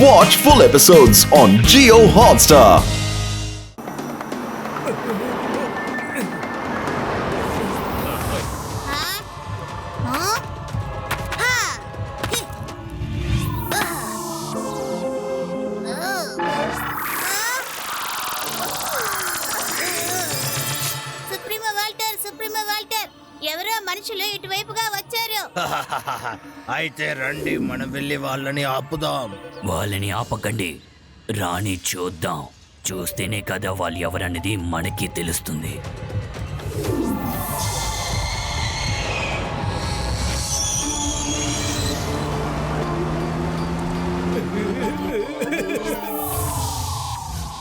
Watch full episodes on Jio Hotstar. Supremo Walter ఎవరో మనుషులు ఇటువైపుగా వచ్చారు. అయితే రండి మనం వెళ్ళి వాళ్ళని ఆపుదాం. వాళ్ళని ఆపకండి, రాని చూద్దాం. చూస్తేనే కదా వాళ్ళు ఎవరనేది మనకి తెలుస్తుంది.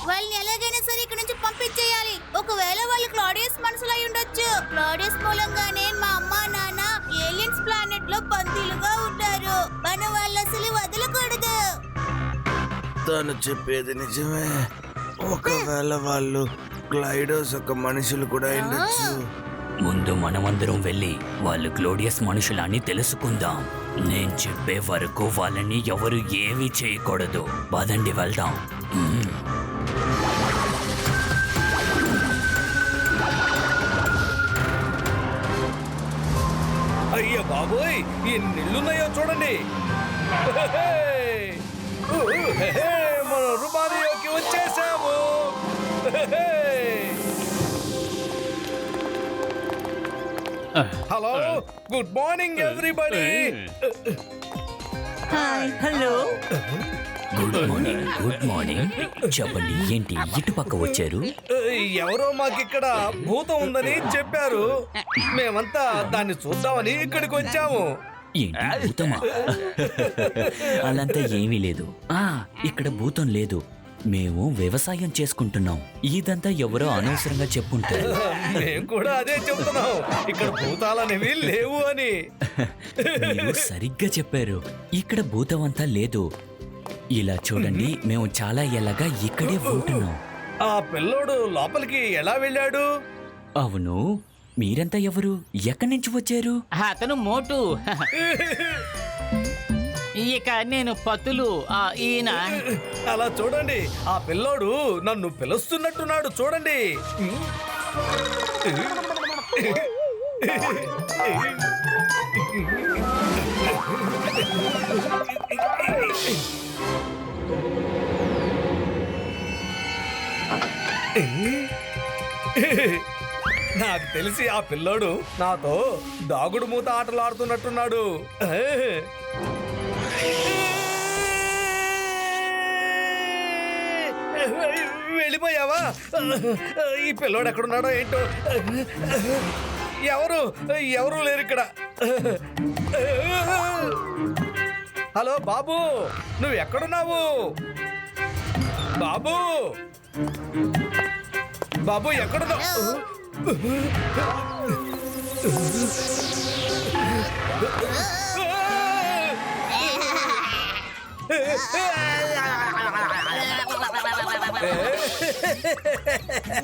వాళ్ళని ఎలాగైనా సరే ఇక్కడ నుంచి పంపించేయాలి. ఒకవేళ వాళ్ళు క్లాడియస్ మనుషులై ఉండొచ్చు. క్లాడియస్ మూలంగానే మా అమ్మ నాన్న ఏలియన్స్ ప్లానెట్ లో బందీలుగా ఉంటారు. మనం వాళ్ళు అసలు వదలకూడదు. తను చెప్పేది నిజమే. ఒకవేళ వాళ్ళు గ్లైడర్స్ ఒక మనుషులు కూడా ఉండొచ్చు. ముందు మనమందరం వెళ్ళి వాళ్ళు క్లోడియస్ మనుషులని తెలుసుకుందాం. నేను చెప్పే వరకు వాళ్ళని ఎవరు ఏమీ చేయకూడదు. పదండి వెళ్దాం. అయ్య బాబోయ్, ఎన్ని ఇళ్ళున్నాయో చూడండి. మన రుబానియోకి వచ్చేసాము. Hello, good morning everybody. Hello, good morning. Good morning. చెప్పండి, ఏంటి ఇటుపక్క వచ్చారు? ఎవరో మాకిక్కడ భూతం ఉందని చెప్పారు. మేమంతా దాన్ని చూద్దామని ఇక్కడికి వచ్చాము. ఏంటి భూతమా? అలాంతా ఏమీ లేదు. ఇక్కడ భూతం లేదు. మేము వ్యవసాయం చేసుకుంటున్నాం. ఇదంతా ఎవరో అనవసరంగా చెప్పుంటారు. మేము కూడా అదే చెప్తున్నాం, ఇక్కడ భూతాలనేవి లేవు అని. మీరు సరిగ్గా చెప్పారు. ఇక్కడ భూతం అంతా లేదు. ఇలా చూడండి, మేము చాలా ఎలాగా ఇక్కడే ఉంటున్నాం. ఆ పిల్లోడు లోపలికి ఎలా వెళ్ళాడు? అవును, మీరంతా ఎవరు? ఎక్కడి నుంచి వచ్చారు? అతను మోటు. ఇక నేను పతులు. ఈయన అలా చూడండి, ఆ పిల్లోడు నన్ను పిలుస్తున్నట్టున్నాడు. చూడండి. నాకు తెలిసి ఆ పిల్లోడు నాతో దాగుడు మూత ఆటలు ఆడుతున్నట్టున్నాడు. వెళ్ళిపోయావా? ఈ పిల్లోడు ఎక్కడున్నాడో ఏంటో. ఎవరు లేరు ఇక్కడ. హలో బాబు, నువ్వు ఎక్కడున్నావు? బాబు, బాబు ఎక్కడున్నావు?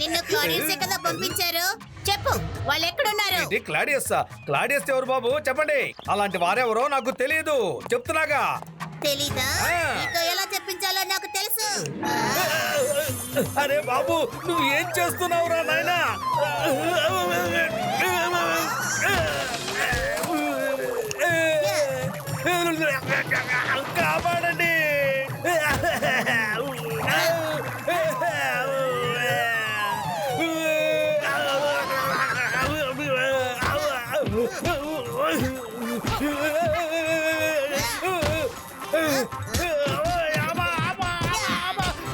నిన్ను క్లాడియస్ కదా పంపించారు. చెప్పు, వాళ్ళు ఎక్కడున్నారు? క్లాడియస్ ఎవరు బాబు? చెప్పండి. అలాంటి వారెవరో నాకు తెలియదు, చెప్తున్నాగా. తెలీదా? నీతో ఎలా చెప్పించాలో నాకు తెలుసు. అరే బాబు, నువ్వు ఏం చేస్తున్నావురా నాయనా? కాపాడండి.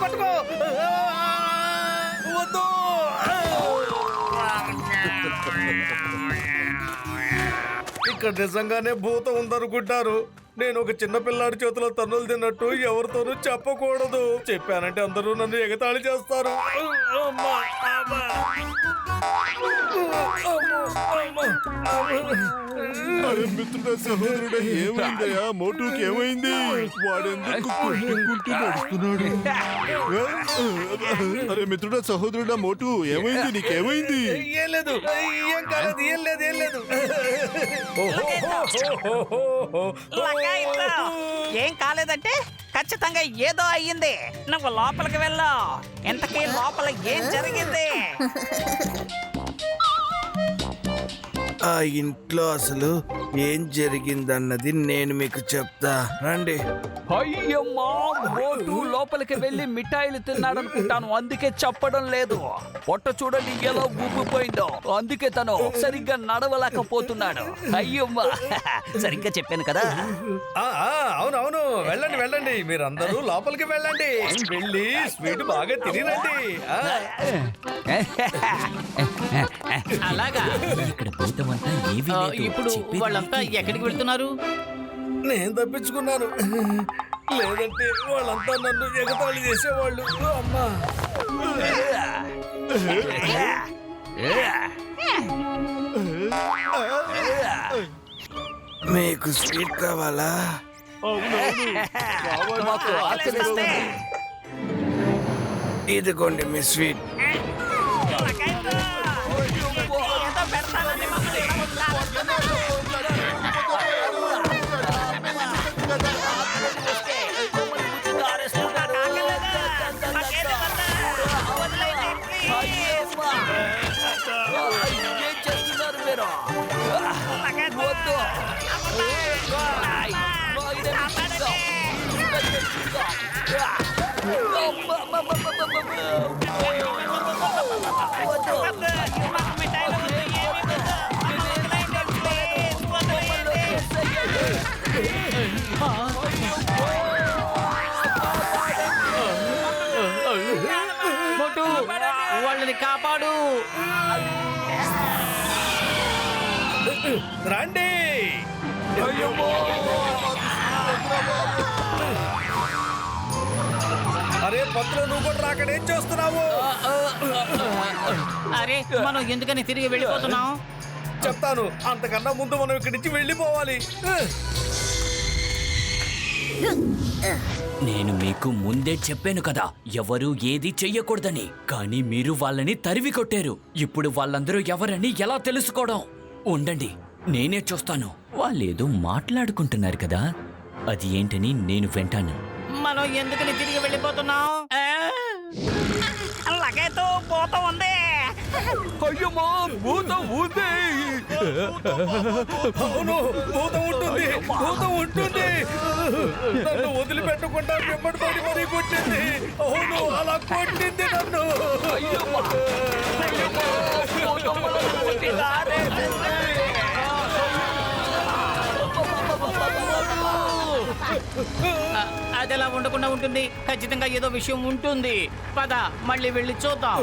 పట్టుకో. వద్దు. ఇక్కడ నిజంగానే భూతం ఉందనుకుంటారు. నేను ఒక చిన్న పిల్లాడి చేతిలో తన్నులు తిన్నట్టు ఎవరితోనూ చెప్పకూడదు. చెప్పానంటే అందరూ నన్ను ఎగతాళి చేస్తారు. మిత్రుడ, సహోదరుడ, ఏమైందయ్యా? మోటుకి ఏమైంది? వాడెందుకు కొట్టుకుంటూ నడుస్తున్నాడు? అరే మిత్రుడ, సహోదరుడ, మోటు ఏమైంది? నీకేమైంది? ఏం లేదు, ఏం కాలేదు, ఏం లేదు, ఏం లేదు. ఏం కాలేదంటే ఖచ్చితంగా ఏదో అయ్యింది. నువ్వు లోపలికి వెళ్ళు. ఇంతకీ లోపల ఏం జరిగింది? ఆ ఇంట్లో అసలు ఏం జరిగిందన్నది నేను మీకు చెప్తా రండి. అయ్యమ్మా, మోటు లోపలికి వెళ్ళి మిఠాయిలు తిన్నాడనుకుంటాను, అందుకే చెప్పడం లేదు. పొట్ట చూడండి ఎలా ఊపిపోయిందో, అందుకే తను సరిగ్గా నడవలేకపోతున్నాడు. అయ్యమ్మా, సరిగ్గా చెప్పాను కదా. అవునవును, వెళ్ళండి వెళ్ళండి, మీరందరూ లోపలికి వెళ్ళండి. వెళ్ళి స్వీట్ బాగా తినండి. అలాగా ఇక్కడ భూతమంతా ఏమీ లేదు. ఇప్పుడు చెప్పేది వాళ్ళంతా నీకే. ఎక్కడికి వెళ్తున్నారు? నేను తప్పించుకున్నాను, లేదంటే వాళ్ళంతా నన్ను ఎగతాళి చేసేవాళ్ళు. అమ్మా, మీకు స్వీట్ కావాలా? మాకు ఆకలిస్తే ఇదిగోండి మీ స్వీట్. ఏం చేస్తున్నారు మీరు? వద్దు. మోటు, వాళ్ళని కాపాడు. రండి. అరే పత్రులు, నువ్వు కూడా రాకడ ఏం చేస్తున్నావు? అరే, మనం ఎందుకని తిరిగి వెళ్ళిపోతున్నాం? చెప్తాను, అంతకన్నా ముందు మనం ఇక్కడి నుంచి వెళ్ళిపోవాలి. నేను మీకు ముందే చెప్పాను కదా, ఎవరు ఏది చెయ్యకూడదని. కానీ మీరు వాళ్ళని తరివి కొట్టారు. ఇప్పుడు వాళ్ళందరూ ఎవరని ఎలా తెలుసుకోవడం? ఉండండి, నేనే చూస్తాను. వాళ్ళేదో మాట్లాడుకుంటున్నారు కదా, అది ఏంటని నేను వింటాను. మనం ఎందుకని తిరిగి వెళ్ళిపోతున్నాం? లగేతో పోత ఉంది. అయ్యమ్మా, భూతం ఉంది. అవును, భూతం ఉంటుంది, భూతం ఉంటుంది. నన్ను వదిలిపెట్టకుండా వెంబడి పడి మరీ కొట్టింది. అవును, అలా కొట్టింది నన్ను. అది అలా ఉండకుండా ఉంటుంది. ఖచ్చితంగా ఏదో విషయం ఉంటుంది. పద, మళ్ళీ వెళ్ళి చూద్దాం.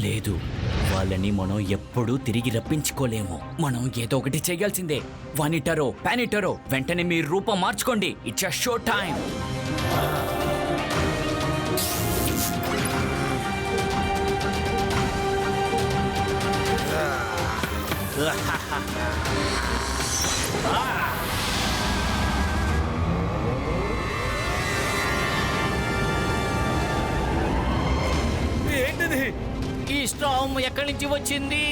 లేదు, వాళ్ళని మనం ఎప్పుడూ తిరిగి రప్పించుకోలేము. మనం ఏదో ఒకటి చెయ్యాల్సిందే. వానిటరో పానిటరో, వెంటనే మీ రూపం మార్చుకోండి. It's a show time. ఏంటిది? ఈ స్టామ్ ఎక్కడి నుంచి వచ్చింది?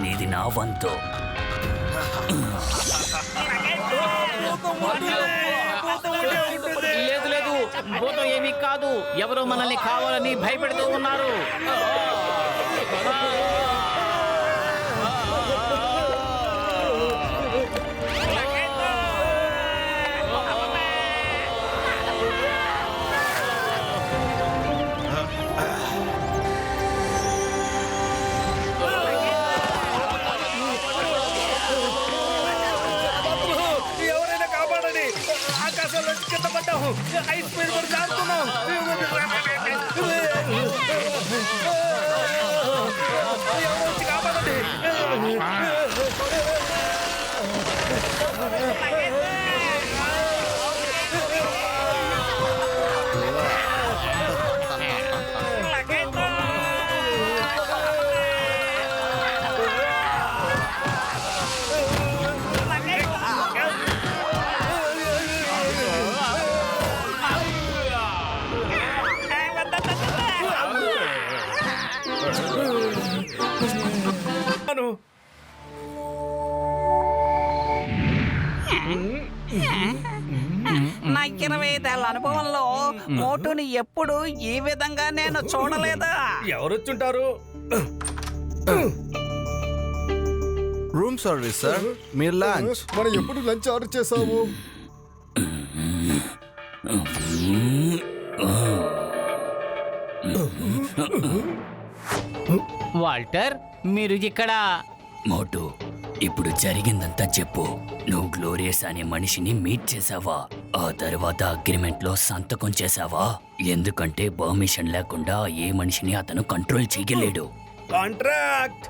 నీది నా వంతు. లేదు లేదు, భూతం ఏమీ కాదు. ఎవరో మనల్ని కావాలని భయపెడుతూ ఉన్నారు. ఎవరైనా కాపాడండి, ఆకాశంలో కింద పడ్డాము. ఐస్ మీద కూడా కారుతున్నాం. ఎవరో వచ్చి కాపాడండి. నా 25 ఏళ్ల అనుభవంలో మోటుని ఎప్పుడు ఈ విధంగా నేను చూడలేదు. ఎవరొచ్చుంటారు? రూమ్ సర్వీస్ సార్, మీరు లంచ్. మనం ఎప్పుడు లంచ్ ఆర్డర్ చేసాము? వాల్టర్, మీరు ఇక్కడ మోటు, ఇప్పుడు జరిగిందంతా చెప్పు. నువ్వు గ్లోరియస్ అనే మనిషిని మీట్ చేసావా? ఆ తర్వాత అగ్రిమెంట్ లో సంతకం చేసావా? ఎందుకంటే పర్మిషన్ లేకుండా ఏ మనిషిని అతను కంట్రోల్ చేయలేడు. కాంట్రాక్ట్.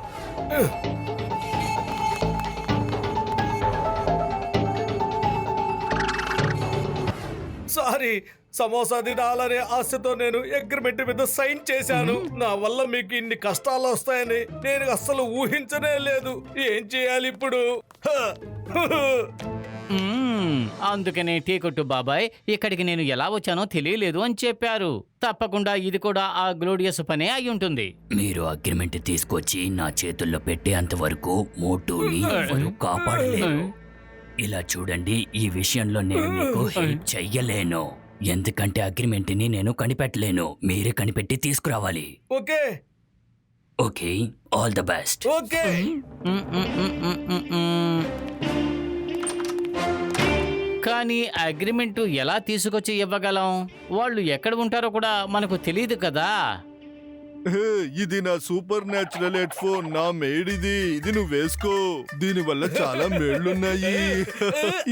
సారీ, సమోసా తినాలనే ఆశతో నేను అగ్రిమెంట్ మీద సైన్ చేశాను. నా వల్ల మీకు ఇన్ని కష్టాలు వస్తాయని నేను అస్సలు ఊహించనే లేదు. ఏం చేయాలి ఇప్పుడు? అందుకనే టీ కొట్టు బాబాయ్ ఇక్కడికి నేను ఎలా వచ్చానో తెలియలేదు అని చెప్పారు. తప్పకుండా ఇది కూడా ఆ గ్లోడియస్ పనే అయి ఉంటుంది. మీరు అగ్రిమెంట్ తీసుకొచ్చి నా చేతుల్లో పెట్టేంత వరకు మోటుని ఎవరు కాపాడలేరు. ఇలా చూడండి, ఈ విషయంలో నేను మీకు హెల్ప్ చెయ్యలేను. ఎందుకంటే అగ్రిమెంట్ ని నేను కనిపెట్టలేను. మీరే కనిపెట్టి తీసుకురావాలి. Okay okay, all the best. Okay. కానీ అగ్రిమెంట్ ఎలా తీసుకొచ్చి ఇవ్వగలం? వాళ్ళు ఎక్కడ ఉంటారో కూడా మనకు తెలియదు కదా. ఇది నా సూపర్ న్యాచురల్ హెడ్ ఫోన్, నా మేడ్ ఇది నువ్వు వేసుకో. దీని వల్ల చాలా మేళ్లున్నాయి.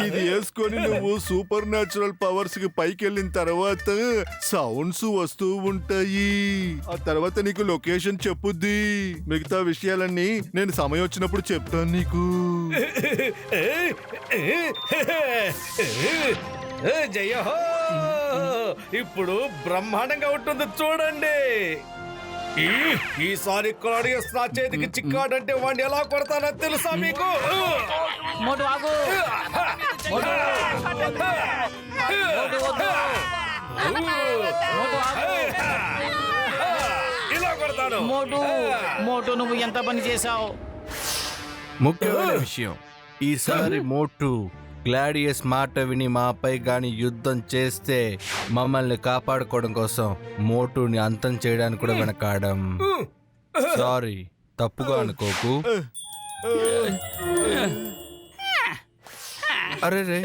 ఇది వేసుకొని నువ్వు సూపర్ న్యాచురల్ పవర్స్ కి పైకి వెళ్ళిన తర్వాత సౌండ్స్ వస్తూ ఉంటాయి. ఆ తర్వాత నీకు లొకేషన్ చెప్పుద్ది. మిగతా విషయాలన్నీ నేను సమయం వచ్చినప్పుడు చెప్తాను నీకు. జయ హో! ఇప్పుడు బ్రహ్మాండంగా ఉంటుంది చూడండి. ఈసారి క్లాడియస్ నా చేతికి చిక్కాడంటే వాడిని ఎలా కొడతానో తెలుసా మీకు? మోటు ఆగు. మోటు. మోటు వద్దు. మోటు ఆగు. ఇలా కొడతాను. మోటు, మోటు నువ్వు ఎంత పని చేశావు? ముఖ్యమైన విషయం, ఈసారి మోటు గ్లాడియస్ మాట విని మాపై గాని యుద్ధం చేస్తే మమ్మల్ని కాపాడుకోవడం కోసం మోటుని అంతం చేయడానికి కూడా వెనకాడం. సారీ, తప్పుగా అనుకోకు. అరే రే,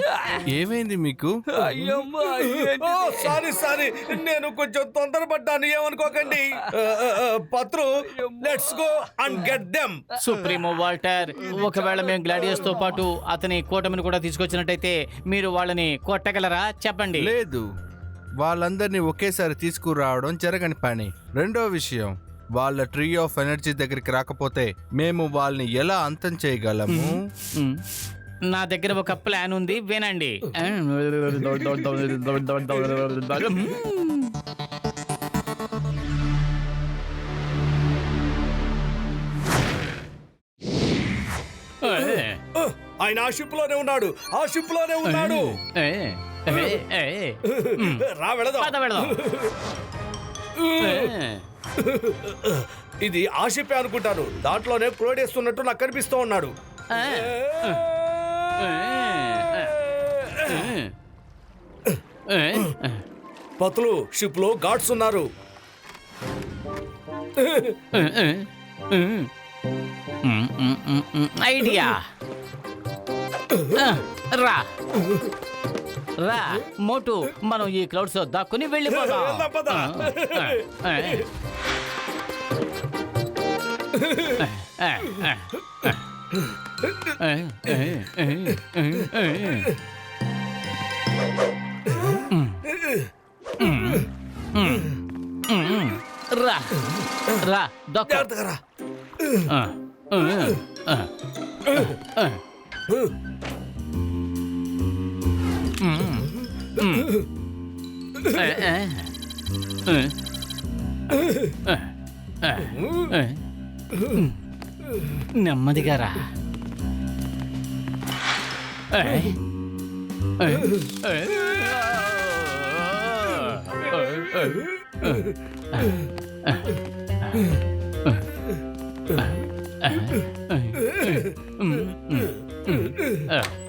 ఏమైంది మీకు? ఓ సారీ, నేను కొంచెం తొందరపడ్డాను, ఏమనుకోకండి. పత్రు, let's go and get them. Supremo Walter, ఒకవేళ మేము గ్లాడియస్ తో పాటు అతని కూటమిని కూడా తీసుకొచ్చినట్టయితే మీరు వాళ్ళని కొట్టగలరా? చెప్పండి. లేదు, వాళ్ళందరినీ ఒకేసారి తీసుకురావడం జరగని పని. రెండో విషయం, వాళ్ళ ట్రీ ఆఫ్ ఎనర్జీ దగ్గరికి రాకపోతే మేము వాళ్ళని ఎలా అంతం చేయగలము? నా దగ్గర ఒక ప్లాన్ ఉంది, వినండి. ఆయన ఆ షిప్ లోనే ఉన్నాడు, ఆ షిప్ లోనే ఉన్నాడు. రా వెళదాం. పద వెళదాం. ఇది ఆ షిప్ అనుకుంటాను. దాంట్లోనే క్లోడేస్తున్నట్టు నాకు కనిపిస్తూ ఉన్నాడు. పతులు, షిప్ లో గార్డ్స్ ఉన్నారు. ఐడియా. రా రా మోటు, మనం ఈ క్లౌడ్స్ దాక్కుని వెళ్ళిపోదాం. వెళ్దాం, పద. రా రా దొక్క. జాగ్రత్తగా రా. నెమ్మదిగా రా.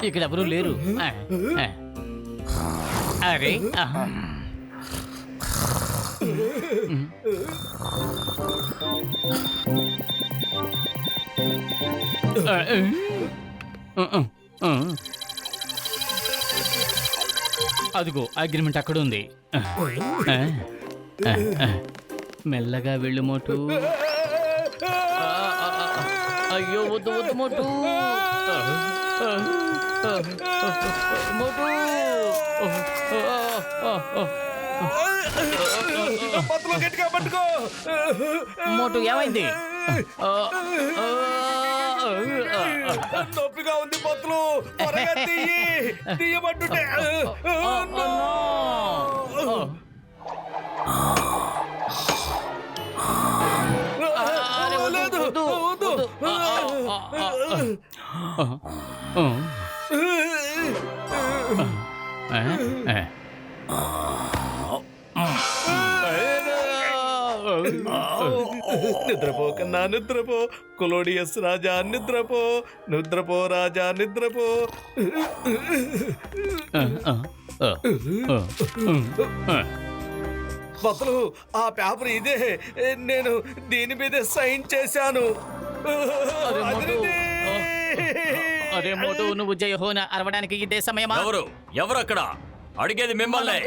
ఇక్కడ ఎవరు లేరు. అరే అదిగో అగ్రిమెంట్ అక్కడ ఉంది. మెల్లగా వెళ్ళు మోటు. అయ్యో వద్దు వద్దు మోటు. మోటు పత్తులు గట్టిగా పట్టుకో. మోటు ఏమైంది? నొప్పిగా ఉంది పత్తులు, త్వరగా తీయమంటుంటే. లేదు, వద్దు. నిద్రపో కన్నా నిద్రపో, క్లోడియస్ రాజా నిద్రపో, నిద్రపో రాజా నిద్రపో. పత్తులు, ఆ పేపర్ ఇదే, నేను దీని మీద సైన్ చేశాను. అరే మోటు, నువ్వు జయ హోన అరవడానికి ఇదే సమయమా? ఎవరు అక్కడ? అడిగేది మిమ్మల్ని.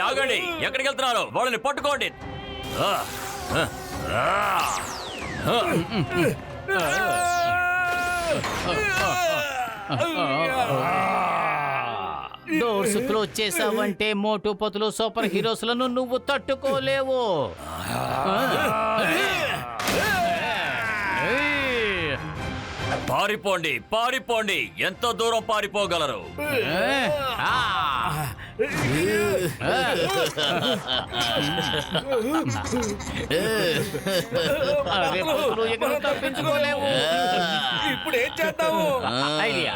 ఆగండి, ఎక్కడికి వెళ్తున్నారు? వాళ్ళని పట్టుకోండి. డోర్స్ క్లోజ్ చేసావంటే మోటు పతులు సూపర్ హీరోస్లను నువ్వు తట్టుకోలేవు. పారిపోండి, పారిపోండి. ఎంత దూరం పారిపోగలరు? తప్పించుకోలేవు. ఇప్పుడు ఏం చేద్దాము? ఐడియా.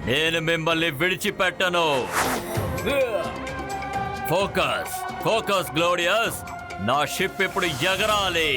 నేను మిమ్మల్ని విడిచిపెట్టను. Focus, focus Gladius. నా షిప్ ఇప్పుడు ఎగరాలి.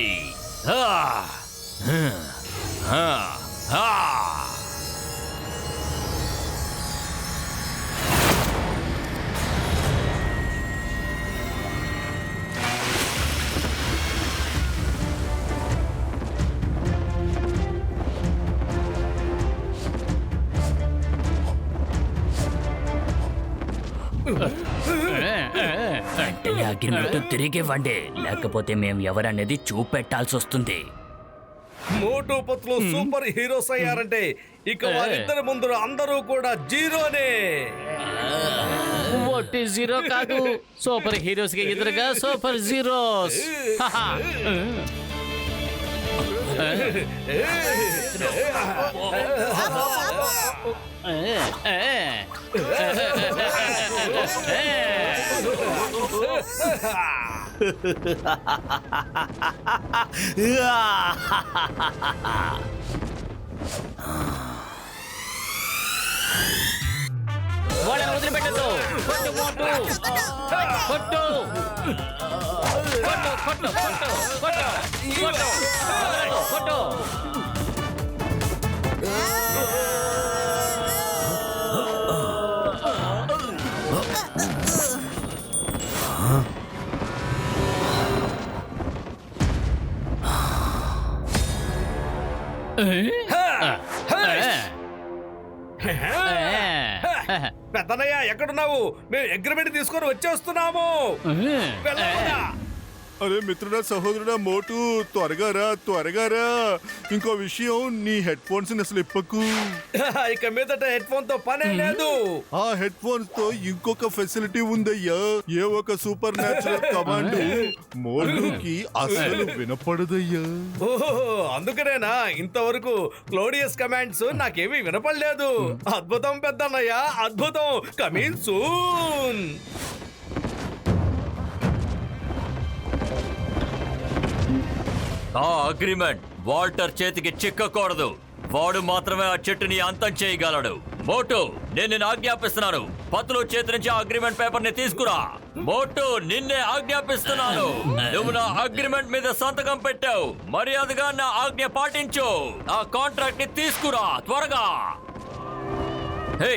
వెంటనే అగ్రిమెంట్ తిరిగి ఇవ్వండి, లేకపోతే మేము ఎవరనేది చూపెట్టాల్సి వస్తుంది. మోటు పత్తులు సూపర్ హీరోస్ అయ్యారంటే ఇక వారిద్దరి ముందు అందరూ కూడా జీరోనే. ఒట్టి జీరో కాదు, సూపర్ హీరోస్ కి ఎదురుగా సూపర్ జీరోస్. వాళ్ళని వదిలిపెట్టద్దు. కొట్టు మోటు, కొట్టు, కొట్టు, కొట్టు, కొట్టు, కొట్టు, కొట్టు, కొట్టు. పెద్దనయ్య ఎక్కడున్నావు? మేము అగ్రిమెంట్ తీసుకొని వచ్చేస్తున్నాము. వెళ్ళవా? అరే మిత్రుడా, సహోదరుడా మోటు, త్వరగా రా, త్వరగా రా. ఇంకో విషయం, నీ హెడ్ ఫోన్స్ అసలు ఇప్పకు. ఇక మీదట హెడ్ ఫోన్ తో పనే లేదు. ఆ హెడ్ ఫోన్స్ తో ఇంకొక ఫెసిలిటీ ఉందయ్యా. ఏ ఒక సూపర్ న్యాచురల్ కమాండ్ మోటుకి అసలు వినపడదయ్యా. ఓహో, అందుకనేనా ఇంతవరకు క్లోడియస్ కమాండ్స్ నాకేమీ వినపడలేదు. అద్భుతం పెద్దన్నయ్య, అద్భుతం. Coming soon. ఆ అగ్రిమెంట్ వాల్టర్ చేతికి చిక్కకూడదు. వాడు మాత్రమే ఆ చెట్టుని అంతం చేయగలడు. మోటు నేను నిన్ను ఆజ్ఞాపిస్తున్నాను. పత్తులు చేతి నుంచి ఆ అగ్రిమెంట్ పేపర్ ని తీసుకురా. మోటు నిన్నే ఆజ్ఞాపిస్తున్నాను. నువ్వు నా అగ్రిమెంట్ మీద సంతకం పెట్టావు. మర్యాదగా నా ఆజ్ఞ పాటించు. ఆ కాంట్రాక్ట్ ని తీసుకురా త్వరగా. హే,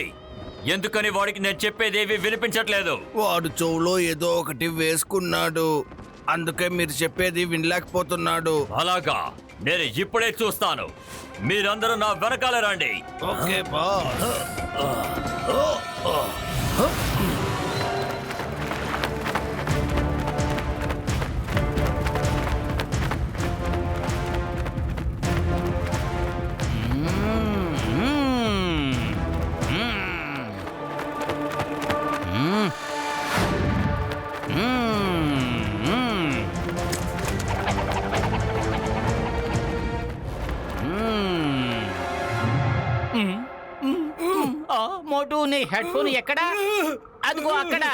ఎందుకని వాడికి నేను చెప్పేదేవి వినిపించట్లేదు? వాడు చెవులో ఏదో ఒకటి వేసుకున్నాడు, అందుకే మీరు చెప్పేది వినలేకపోతున్నాడు. అలాగా, నేను ఇప్పుడే చూస్తాను. మీరందరూ నా వెనకాల రండి. Okay boss. మోటు నీ హెడ్ ఫోన్ ఎక్కడా? అదిగో అక్కడ.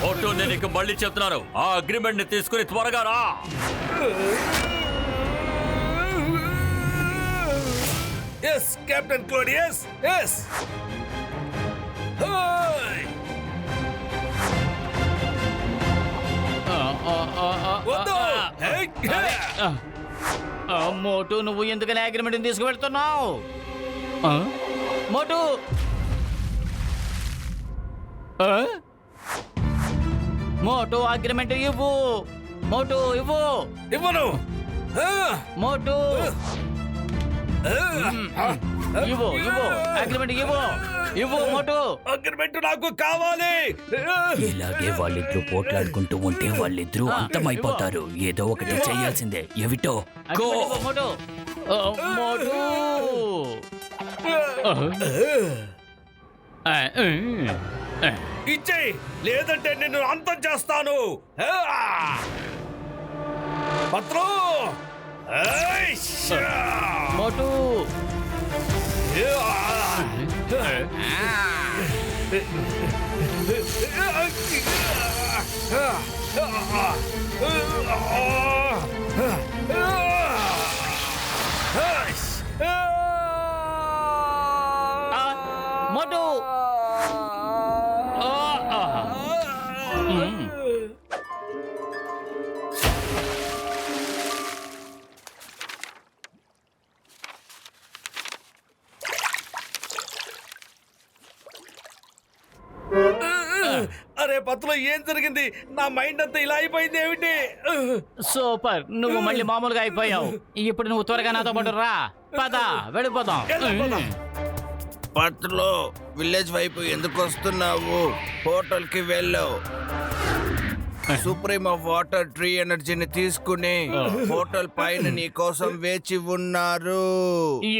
మోటు నేను ఇక మళ్ళీ చెప్తున్నాను, ఆ అగ్రిమెంట్ ని తీసుకుని త్వరగా రా. Yes captain Claudius, yes. Motu నువ్వు ఎందుకని అగ్రిమెంట్ తీసుకువెళ్తున్నావు? మోటు మోటు అగ్రిమెంట్ ఇవ్వు. మోటు ఇవ్వు. ఇవ్వను. మోటు ఇవ్వు ఇవ్వు అగ్రిమెంట్ ఇవ్వు. ఇవ్వు మోటు. అగ్రిమెంట్ నాకు కావాలి. ఇలాగే వాళ్ళిద్దరూ పోట్లాడుకుంటూ ఉంటే వాళ్ళిద్దరూ అంతమైపోతారు. ఏదో ఒకటి చేయాల్సిందే. ఏమిటో గో. మోటు మోటు. ఇచ్చేయి, లేదంటే నిన్ను అంతం చేస్తాను. పత్రం. మోటు మోటు. అరే పత్రం, ఏం జరిగింది? నా మైండ్ అంతా ఇలా అయిపోయింది ఏమిటి? సూపర్, నువ్వు మళ్ళీ మామూలుగా అయిపోయావు. ఇప్పుడు నువ్వు త్వరగా నాతో పాటు రా. పద వెళ్ళిపోదాం. పత్రలో విలేజ్ వైపు ఎందుకు వస్తున్నావు? హోటల్ కి వెళ్ళావు. సుప్రీం ఆఫ్ వాటర్ ట్రీ ఎనర్జీని తీసుకుని హోటల్ పైన నీ కోసం వేచి ఉన్నారు.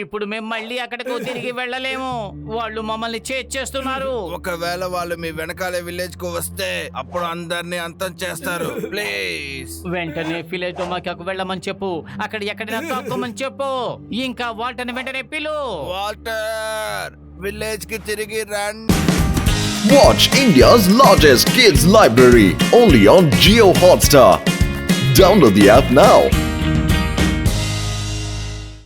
ఇప్పుడు మేము మళ్ళీ అక్కడికి తిరిగి వెళ్ళలేము. వాళ్ళు మమ్మల్ని చేస్తున్నారు. ఒకవేళ వాళ్ళు మీ వెనకాలే విలేజ్ కు వస్తే అప్పుడు అందరినీ అంతం చేస్తారు. ప్లీజ్ వెంటనే విలేజ్ మాకు వెళ్ళమని చెప్పు. అక్కడ ఎక్కడైనా తక్కువమని చెప్పు. ఇంకా వాటర్ని వెంటనే పిలు. వాటర్ విలేజ్ కి తిరిగి రండి. Watch India's largest kids library only on Jio Hotstar. Download the app now.